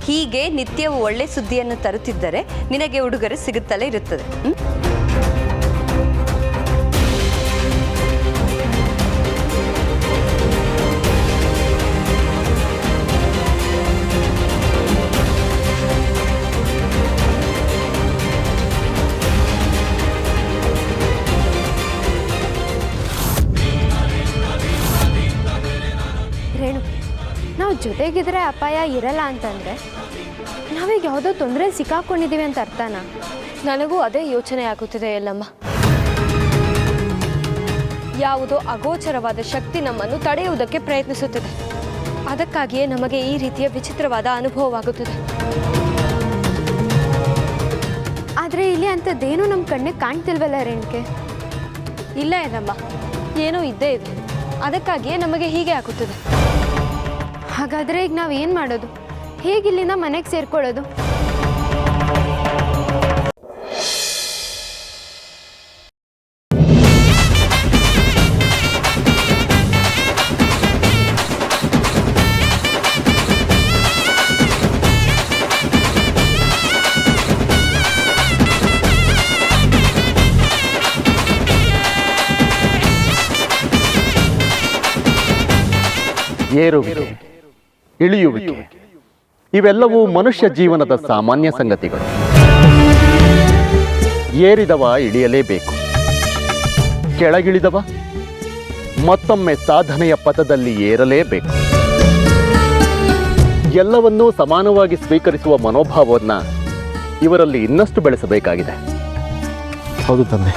ಹೀಗೆ ನಿತ್ಯವೂ ಒಳ್ಳೆ ಸುದ್ದಿಯನ್ನು ತರುತ್ತಿದ್ದರೆ ನಿನಗೆ ಉಡುಗೊರೆ ಸಿಗುತ್ತಲೇ ಇರುತ್ತದೆ. ಜೊತೆಗಿದ್ರೆ ಅಪಾಯ ಇರಲ್ಲ ಅಂತಂದರೆ ನಾವೀಗ ಯಾವುದೋ ತೊಂದರೆ ಸಿಕ್ಕಾಕೊಂಡಿದ್ದೀವಿ ಅಂತ ಅರ್ಥನಾ? ನನಗೂ ಅದೇ ಯೋಚನೆ ಆಗುತ್ತಿದೆ ಎಲ್ಲಮ್ಮ. ಯಾವುದೋ ಅಗೋಚರವಾದ ಶಕ್ತಿ ನಮ್ಮನ್ನು ತಡೆಯುವುದಕ್ಕೆ ಪ್ರಯತ್ನಿಸುತ್ತಿದೆ. ಅದಕ್ಕಾಗಿಯೇ ನಮಗೆ ಈ ರೀತಿಯ ವಿಚಿತ್ರವಾದ ಅನುಭವವಾಗುತ್ತದೆ. ಆದರೆ ಇಲ್ಲಿ ಅಂಥದ್ದೇನೂ ನಮ್ಮ ಕಣ್ಣಿಗೆ ಕಾಣ್ತಿಲ್ವಲ್ಲ ರೇಣುಕೆ? ಇಲ್ಲ ಏನಮ್ಮ, ಏನೋ ಇದ್ದೇ ಇದೆ. ಅದಕ್ಕಾಗಿಯೇ ನಮಗೆ ಹೀಗೆ ಆಗುತ್ತದೆ. ಹಾಗಾದರೆ ಈಗ ನಾವು ಏನು ಮಾಡೋದು? ಹೇಗಿಲ್ಲಿಂದ ಮನೆಗೆ ಸೇರ್ಕೊಳ್ಳೋದು? ಏರುವಿಕೆ, ಇಳಿಯುವಿಕೆ ಇವೆಲ್ಲವೂ ಮನುಷ್ಯ ಜೀವನದ ಸಾಮಾನ್ಯ ಸಂಗತಿಗಳು. ಏರಿದವ ಇಳಿಯಲೇಬೇಕು, ಕೆಳಗಿಳಿದವ ಮತ್ತೊಮ್ಮೆ ಸಾಧನೆಯ ಪಥದಲ್ಲಿ ಏರಲೇಬೇಕು. ಎಲ್ಲವನ್ನೂ ಸಮಾನವಾಗಿ ಸ್ವೀಕರಿಸುವ ಮನೋಭಾವವನ್ನು ಇವರಲ್ಲಿ ಇನ್ನಷ್ಟು ಬೆಳೆಸಬೇಕಾಗಿದೆ. ಹೌದು ತಂದೆ.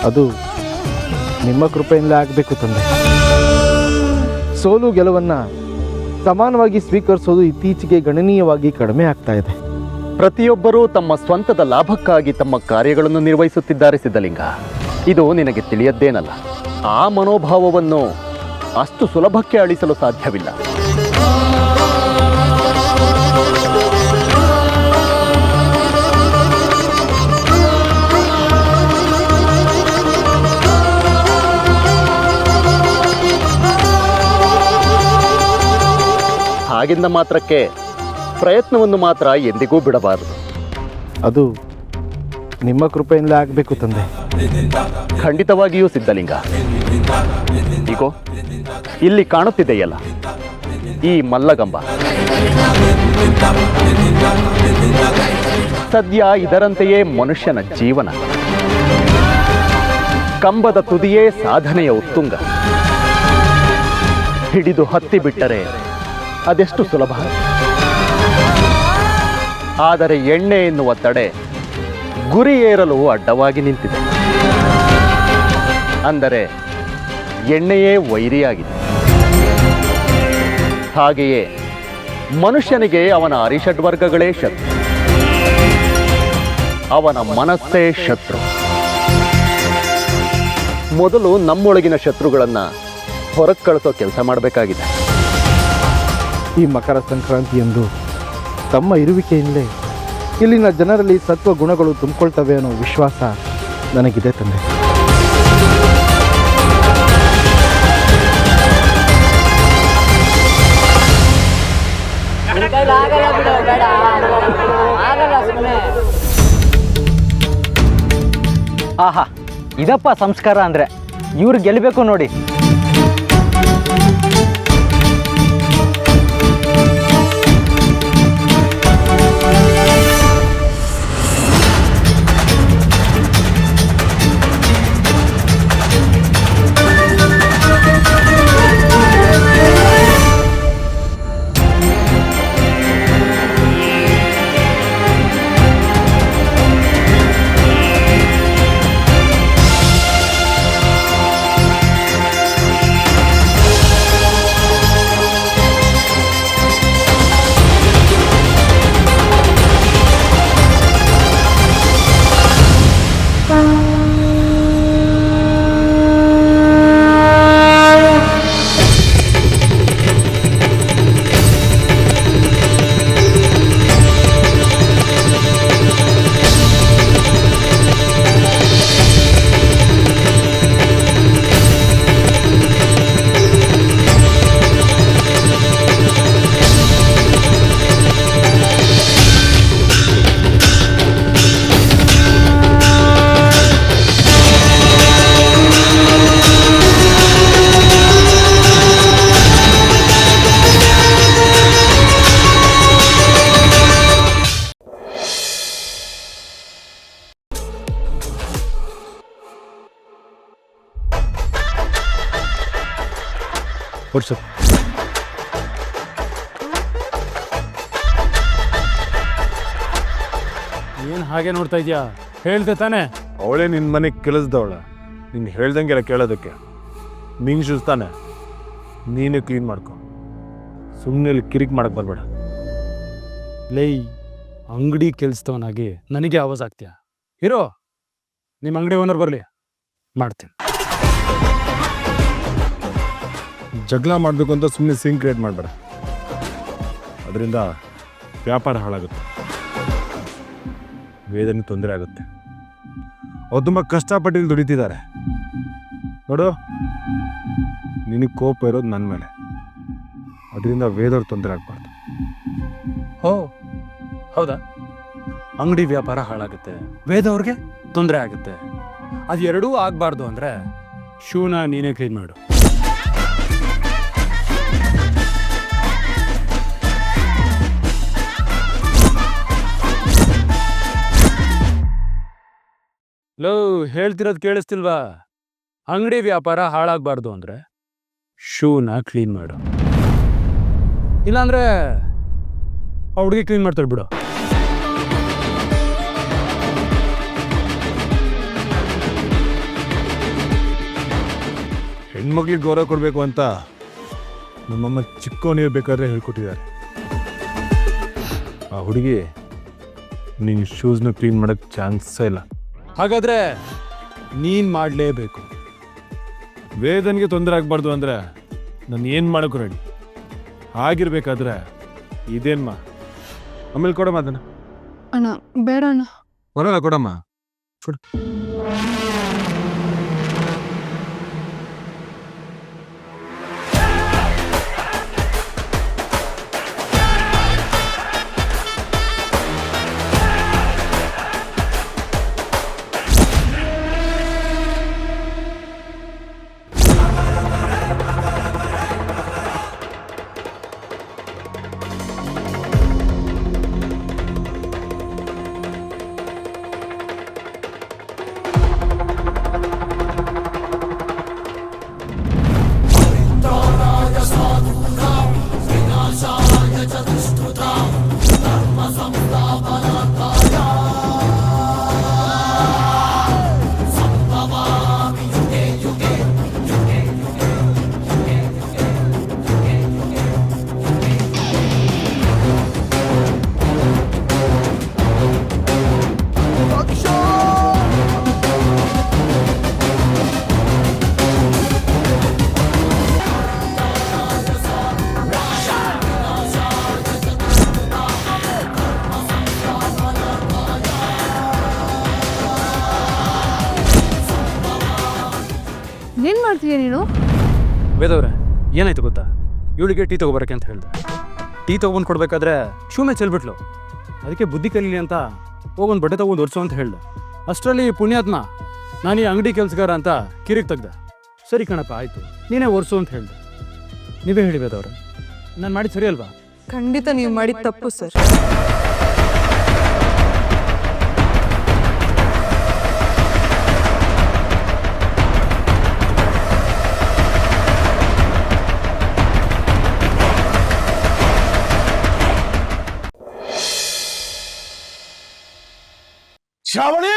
ಅದು ನಿಮ್ಮ ಕೃಪೆಯಿಂದ ಆಗಬೇಕು ತಂದೆ. ಸೋಲು ಗೆಲುವನ್ನು ಸಮಾನವಾಗಿ ಸ್ವೀಕರಿಸೋದು ಇತ್ತೀಚೆಗೆ ಗಣನೀಯವಾಗಿ ಕಡಿಮೆ ಆಗ್ತಾ ಇದೆ. ಪ್ರತಿಯೊಬ್ಬರೂ ತಮ್ಮ ಸ್ವಂತದ ಲಾಭಕ್ಕಾಗಿ ತಮ್ಮ ಕಾರ್ಯಗಳನ್ನು ನಿರ್ವಹಿಸುತ್ತಿದ್ದಾರೆ ಸಿದ್ಧಲಿಂಗ. ಇದು ನಿನಗೆ ತಿಳಿಯದ್ದೇನಲ್ಲ. ಆ ಮನೋಭಾವವನ್ನು ಅಷ್ಟು ಸುಲಭಕ್ಕೆ ಅಳಿಸಲು ಸಾಧ್ಯವಿಲ್ಲ. ಹಾಗಿಂದ ಮಾತ್ರಕ್ಕೆ ಪ್ರಯತ್ನವನ್ನು ಮಾತ್ರ ಎಂದಿಗೂ ಬಿಡಬಾರದು. ಅದು ನಿಮ್ಮ ಕೃಪೆಯಿಂದ ಆಗಬೇಕು ತಂದೆ. ಖಂಡಿತವಾಗಿಯೂ ಸಿದ್ಧಲಿಂಗ. ಈಗೋ ಇಲ್ಲಿ ಕಾಣುತ್ತಿದೆಯಲ್ಲ ಈ ಮಲ್ಲಗಂಬ, ಸದ್ಯ ಇದರಂತೆಯೇ ಮನುಷ್ಯನ ಜೀವನ. ಕಂಬದ ತುದಿಯೇ ಸಾಧನೆಯ ಉತ್ತುಂಗ. ಹಿಡಿದು ಹತ್ತಿ ಬಿಟ್ಟರೆ ಅದೆಷ್ಟು ಸುಲಭ. ಆದರೆ ಎಣ್ಣೆ ಎನ್ನುವ ತಡೆ ಗುರಿ ಏರಲು ಅಡ್ಡವಾಗಿ ನಿಂತಿದೆ. ಅಂದರೆ ಎಣ್ಣೆಯೇ ವೈರಿಯಾಗಿದೆ. ಹಾಗೆಯೇ ಮನುಷ್ಯನಿಗೆ ಅವನ ಅರಿಷಡ್ವರ್ಗಗಳೇ ಶತ್ರು, ಅವನ ಮನಸ್ಸೇ ಶತ್ರು. ಮೊದಲು ನಮ್ಮೊಳಗಿನ ಶತ್ರುಗಳನ್ನು ಹೊರಗೆ ಕಳಿಸೋ ಕೆಲಸ ಮಾಡಬೇಕಾಗಿದೆ. ಈ ಮಕರ ಸಂಕ್ರಾಂತಿಯಂದು ತಮ್ಮ ಇರುವಿಕೆಯಿಂದಲೇ ಇಲ್ಲಿನ ಜನರಲ್ಲಿ ಸತ್ವ ಗುಣಗಳು ತುಂಬಿಕೊಳ್ತವೆ ಅನ್ನೋ ವಿಶ್ವಾಸ ನನಗಿದೆ ತಂದೆ. ಆಹಾ, ಇದಪ್ಪ ಸಂಸ್ಕಾರ ಅಂದರೆ. ಇವ್ರು ಗೆಲ್ಲಬೇಕು ನೋಡಿ. ವರ್ಷ ಏನು ಹಾಗೆ ನೋಡ್ತಾ ಇದೆಯಾ? ಹೇಳ್ದೆ ತಾನೆ. ಅವಳೇ ನಿನ್ನ ಮನೆಗೆ ಕೆಲಸದವಳ, ನೀನು ಹೇಳ್ದಂಗೆಲ್ಲ ಕೇಳೋದಕ್ಕೆ. ನಿಂಗೆ ಶೂಸ್ತಾನೆ, ನೀನೇ ಕ್ಲೀನ್ ಮಾಡ್ಕೊ. ಸುಮ್ಮನೆ ಕಿರಿಕ್ ಮಾಡಕ್ಕೆ ಬರಬೇಡ. ಲೈ, ಅಂಗಡಿ ಕೆಲಸದವನಾಗಿ ನನಗೆ ಆವಾಜ್ ಆಗ್ತೀಯ? ಇರೋ, ನಿಮ್ಮ ಅಂಗಡಿ ಓನರ್ ಬರಲಿ, ಮಾಡ್ತೀನಿ. ಜಗಳ ಮಾಡಬೇಕು ಅಂತ ಸುಮ್ಮನೆ ಸೀನ್ ಕ್ರಿಯೇಟ್ ಮಾಡಬೇಡ, ಅದರಿಂದ ವ್ಯಾಪಾರ ಹಾಳಾಗುತ್ತೆ, ವೇದನೆ ತೊಂದರೆ ಆಗುತ್ತೆ. ಅವ್ರು ತುಂಬ ಕಷ್ಟಪಟ್ಟು ಇಲ್ಲಿ ದುಡಿತಿದ್ದಾರೆ ನೋಡು. ನಿನಗೆ ಕೋಪ ಇರೋದು ನನ್ನ ಮೇಲೆ, ಅದರಿಂದ ವೇದವ್ರು ತೊಂದರೆ ಆಗಬಾರ್ದು. ಹೋ ಹೌದಾ? ಅಂಗಡಿ ವ್ಯಾಪಾರ ಹಾಳಾಗುತ್ತೆ, ವೇದವ್ರಿಗೆ ತೊಂದರೆ ಆಗುತ್ತೆ. ಅದು ಎರಡೂ ಆಗಬಾರ್ದು ಅಂದರೆ ಶೂನ ನೀನೇ ಕ್ಲೀನ್ ಮಾಡು. ಲೋ, ಹೇಳ್ತಿರೋದು ಕೇಳಿಸ್ತಿಲ್ವಾ? ಅಂಗಡಿ ವ್ಯಾಪಾರ ಹಾಳಾಗಬಾರ್ದು ಅಂದರೆ ಶೂನ ಕ್ಲೀನ್ ಮಾಡು, ಇಲ್ಲಾಂದ್ರೆ ಆ ಹುಡುಗಿ ಕ್ಲೀನ್ ಮಾಡ್ತಾಳೆ ಬಿಡು. ಹೆಣ್ಮಕ್ಳಿಗೆ ಗೌರವ ಕೊಡಬೇಕು ಅಂತ ನಮ್ಮಮ್ಮ ಚಿಕ್ಕವನಿರ್ಬೇಕಾದ್ರೆ ಹೇಳ್ಕೊಟ್ಟಿದ್ದಾರೆ. ಆ ಹುಡುಗಿ ನಿನ್ನ ಶೂಸ್ನ ಕ್ಲೀನ್ ಮಾಡೋಕ್ಕೆ ಚಾನ್ಸೇ ಇಲ್ಲ. ಹಾಗಾದ್ರೆ ನೀನು ಮಾಡಲೇಬೇಕು. ವೇದನ್ಗೆ ತೊಂದರೆ ಆಗಬಾರ್ದು ಅಂದರೆ ನಾನು ಏನು ಮಾಡೋಕ್ಕೂ ರೆಡಿ. ಆಗಿರ್ಬೇಕಾದ್ರೆ ಇದೇನ್ಮ, ಆಮೇಲೆ ಕೊಡಮ್ಮ ಅದನ್ನು. ಅಣ್ಣ ಬೇಡ ಅಣ್ಣ. ಬರೋಲ್ಲ, ಕೊಡಮ್ಮ ಕೊಡು. ಏನ್ ಮಾಡ್ತೀಯ ನೀನು? ವೇದವ್ರೆ, ಏನಾಯ್ತು ಗೊತ್ತಾ? ಇವಳಿಗೆ ಟೀ ತೊಗೊಬರಕ್ಕೆ ಅಂತ ಹೇಳಿದೆ. ಟೀ ತೊಗೊಂಡು ಕೊಡ್ಬೇಕಾದ್ರೆ ಶೂಮೆ ಚೆಲ್ಬಿಟ್ಲು. ಅದಕ್ಕೆ ಬುದ್ಧಿ ಕಲೀಲಿ ಅಂತ ಹೋಗೊಂದು ಬಟ್ಟೆ ತೊಗೊಂಡು ಒರೆಸು ಅಂತ ಹೇಳ್ದೆ. ಅಷ್ಟರಲ್ಲಿ ಪುಣ್ಯಾತ್ಮ ನಾನು ಈ ಅಂಗಡಿ ಕೆಲಸಗಾರ ಅಂತ ಕಿರಿಕ್ ತೆಗ್ದೆ. ಸರಿ ಕಣಪ್ಪ, ಆಯಿತು, ನೀನೇ ಒರೆಸು ಅಂತ ಹೇಳಿದೆ. ನೀವೇ ಹೇಳಿ ವೇದವ್ರೆ, ನಾನು ಮಾಡಿದ್ದು ಸರಿ ಅಲ್ವಾ? ಖಂಡಿತ ನೀವು ಮಾಡಿದ ತಪ್ಪು ಸರ್. ಶ್ರಾವಣಿ,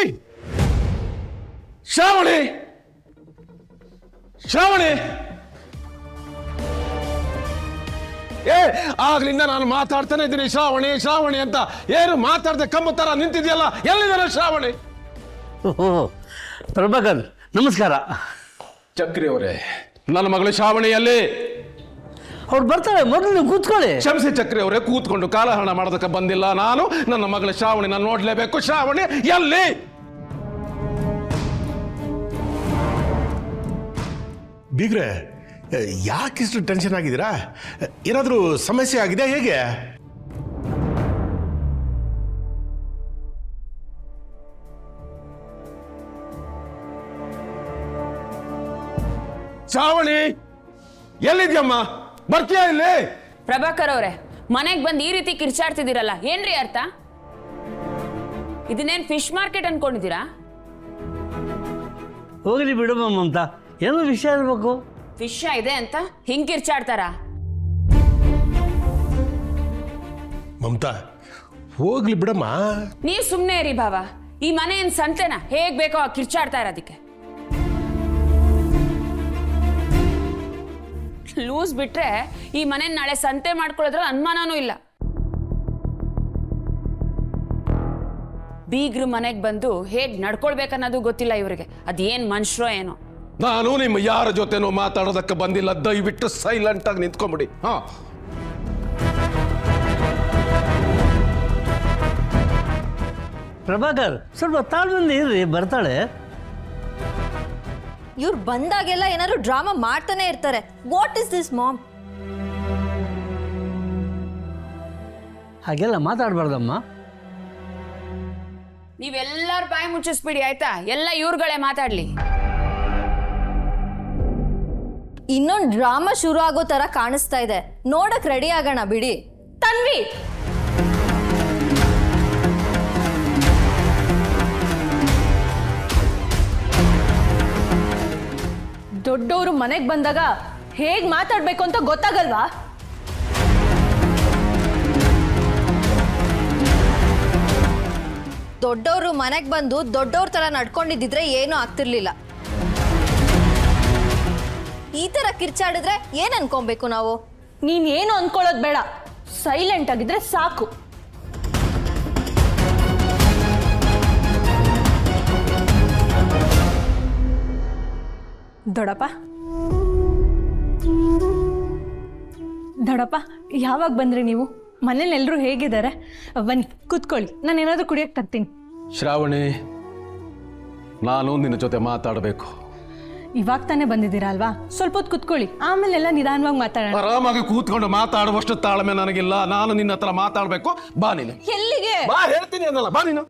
ಶ್ರಾವಣಿ, ಶ್ರಾವಣಿ, ಆಗ್ಲಿಂದ ನಾನು ಮಾತಾಡ್ತಾನೆ ಇದ್ದೀನಿ ಶ್ರಾವಣಿ ಶ್ರಾವಣಿ ಅಂತ. ಏನು ಮಾತಾಡದೆ ಕಮ್ಮು ತರ ನಿಂತಿದೆಯಲ್ಲ, ಎಲ್ಲಿದ್ದಾರೆ ಶ್ರಾವಣಿ? ಪ್ರಭಾಕರ್ ನಮಸ್ಕಾರ. ಚಕ್ರಿ ಅವರೇ, ನನ್ನ ಮಗಳು ಶ್ರಾವಣಿ ಎಲ್ಲಿ? ಅವ್ರು ಬರ್ತಾರೆ, ಮೊದಲು ನೀವು ಕೂತ್ಕೊಳ್ಳಿ. ಕ್ಷಮಿಸಿ ಚಕ್ರಿ ಅವರೇ, ಕೂತ್ಕೊಂಡು ಕಾಲಹರಣ ಮಾಡೋದಕ್ಕೆ ಬಂದಿಲ್ಲ ನಾನು. ನನ್ನ ಮಗಳ ಶ್ರಾವಣಿ ನಾನು ನೋಡ್ಲೇಬೇಕು. ಶ್ರಾವಣಿ ಎಲ್ಲಿ? ಬೀಗ್ರೆ, ಯಾಕಿಷ್ಟು ಟೆನ್ಷನ್ ಆಗಿದ್ದೀರಾ? ಏನಾದರೂ ಸಮಸ್ಯೆ ಆಗಿದೆ ಹೇಗೆ? ಶ್ರಾವಣಿ ಎಲ್ಲಿದ್ಯಮ್ಮ? ಬರ್ತೀಯಾ ಇಲ್ಲಿ? ಪ್ರಭಾಕರ್ ಅವರೇ, ಮನೆಗೆ ಬಂದು ಈ ರೀತಿ ಕಿರ್ಚಾಡ್ತಿದ್ದೀರಲ್ಲ, ಏನ್ರಿ ಅರ್ಥ? ಇದನ್ನೇನು ಫಿಶ್ ಮಾರ್ಕೆಟ್ ಅನ್ಕೊಂಡಿದ್ದೀರಾ? ಹೋಗಲಿ ಬಿಡು ಮಮತಾ, ಏನೋ ವಿಷಯ ಇರಬೇಕು. ವಿಷಯ ಇದೆ ಅಂತ ಹಿಂಗ್ ಕಿರ್ಚಾಡ್ತಾರ? ಮಮತಾ ಹೋಗ್ಲಿ ಬಿಡಮ್ಮ. ನೀವ್ ಸುಮ್ನೆ ಇರಿ ಭಾವ. ಈ ಮನೆ ಏನ್ ಸಂತೆನ ಹೇಗ್ ಬೇಕೋ ಕಿರ್ಚಾಡ್ತಾ ಇರೋದಕ್ಕೆ? ಲೂಸ್ ಬಿಟ್ರೆ ಈ ಮನೆ ನಾಳೆ ಸಂತೆ ಮಾಡ್ಕೊಳ್ಳೋದ್ರಲ್ಲಿ ಅನುಮಾನನೂ ಇಲ್ಲ. ಬೀಗ್ರು ಮನೆಗ್ ಬಂದು ಹೇಗ್ ನಡ್ಕೊಳ್ಬೇಕನ್ನೋದು ಗೊತ್ತಿಲ್ಲ ಇವ್ರಿಗೆ. ಅದೇನ್ ಮನುಷ್ಯರೋ ಏನೋ. ನಾನು ನಿಮ್ಮ ಯಾರ ಜೊತೆನೂ ಮಾತಾಡೋದಕ್ಕೆ ಬಂದಿಲ್ಲ. ದಯವಿಟ್ಟು ಸೈಲೆಂಟ್ ಆಗಿ ನಿಂತ್ಕೊಂಬಿಡಿ. ಹಾ, ಪ್ರಭಾಕರ್ ಸ್ವಲ್ಪ ತಾಳ್ಮೆಯಿಂದ ಇರ್ರಿ, ಬರ್ತಾಳೆ. ಇವ್ರು ಬಂದಾಗೆಲ್ಲ ಏನಾದ್ರು ಡ್ರಾಮಾ ಮಾಡ್ತಾನೆ ಇರ್ತಾರೆ. What is this mom? ಹಾಗೆಲ್ಲ ಮಾತಾಡ್ಬಾರ್ದಮ್ಮ. ನೀವೆಲ್ಲರ ಬಾಯಿ ಮುಚ್ಚಿಸ್ಬಿಡಿ ಆಯ್ತಾ? ಎಲ್ಲ ಇವ್ರುಗಳೇ ಮಾತಾಡ್ಲಿ. ಇನ್ನೊಂದು ಡ್ರಾಮಾ ಶುರು ಆಗೋ ತರ ಕಾಣಿಸ್ತಾ ಇದೆ. ನೋಡಕ್ ರೆಡಿ ಆಗೋಣ ಬಿಡಿ. ತನ್ವಿ, ದೊಡ್ಡವರು ಮನೆಗೆ ಬಂದಾಗ ಹೇಗ್ ಮಾತಾಡ್ಬೇಕು ಅಂತ ಗೊತ್ತಾಗಲ್ವಾ? ದೊಡ್ಡವರು ಮನೆಗೆ ಬಂದು ದೊಡ್ಡವ್ರ ತರ ನಡ್ಕೊಂಡಿದ್ದಿದ್ರೆ ಏನೂ ಆಗ್ತಿರ್ಲಿಲ್ಲ. ಈ ತರ ಕಿರ್ಚಾಡಿದ್ರೆ ಏನ್ ಅನ್ಕೊಬೇಕು ನಾವು? ನೀನ್ ಏನು ಅನ್ಕೊಳ್ಳೋದು ಬೇಡ, ಸೈಲೆಂಟ್ ಆಗಿದ್ರೆ ಸಾಕು. ದೊಡ್ಡಪ್ಪ, ದೊಡ್ಡಪ್ಪ ಯಾವಾಗ ಬಂದ್ರಿ ನೀವು? ಮನೇಲಿ ಎಲ್ಲರೂ ಹೇಗಿದ್ದಾರೆ? ಬನ್ನಿ ಕೂತ್ಕೊಳ್ಳಿ, ನಾನು ಏನಾದರೂ ಕುಡಿಯಕ್ಕೆ ತರ್ತೀನಿ. ಶ್ರಾವಣಿ, ನಾನು ನಿನ್ನ ಜೊತೆ ಮಾತಾಡಬೇಕು. ಇವಾಗ ತಾನೇ ಬಂದಿದ್ದೀರಾ ಅಲ್ವಾ? ಸ್ವಲ್ಪ ಹೊತ್ತು ಕೂತ್ಕೊಳ್ಳಿ, ಆಮೇಲೆಲ್ಲ ನಿಧಾನವಾಗಿ ಮಾತಾಡೋಣ. ಆರಾಮಾಗಿ ಕೂತ್ಕೊಂಡು ಮಾತಾಡುವಷ್ಟು ತಾಳ್ಮೆ ನನಗಿಲ್ಲ. ನಾನು ನಿನ್ನ ಹತ್ರ ಮಾತಾಡಬೇಕು. ಬಾ ನೀನು. ಎಲ್ಲಿಗೆ? ಬಾ, ಹೇಳ್ತೀನಿ ಅನ್ನಲ್ಲ. ಬಾ ನೀನು.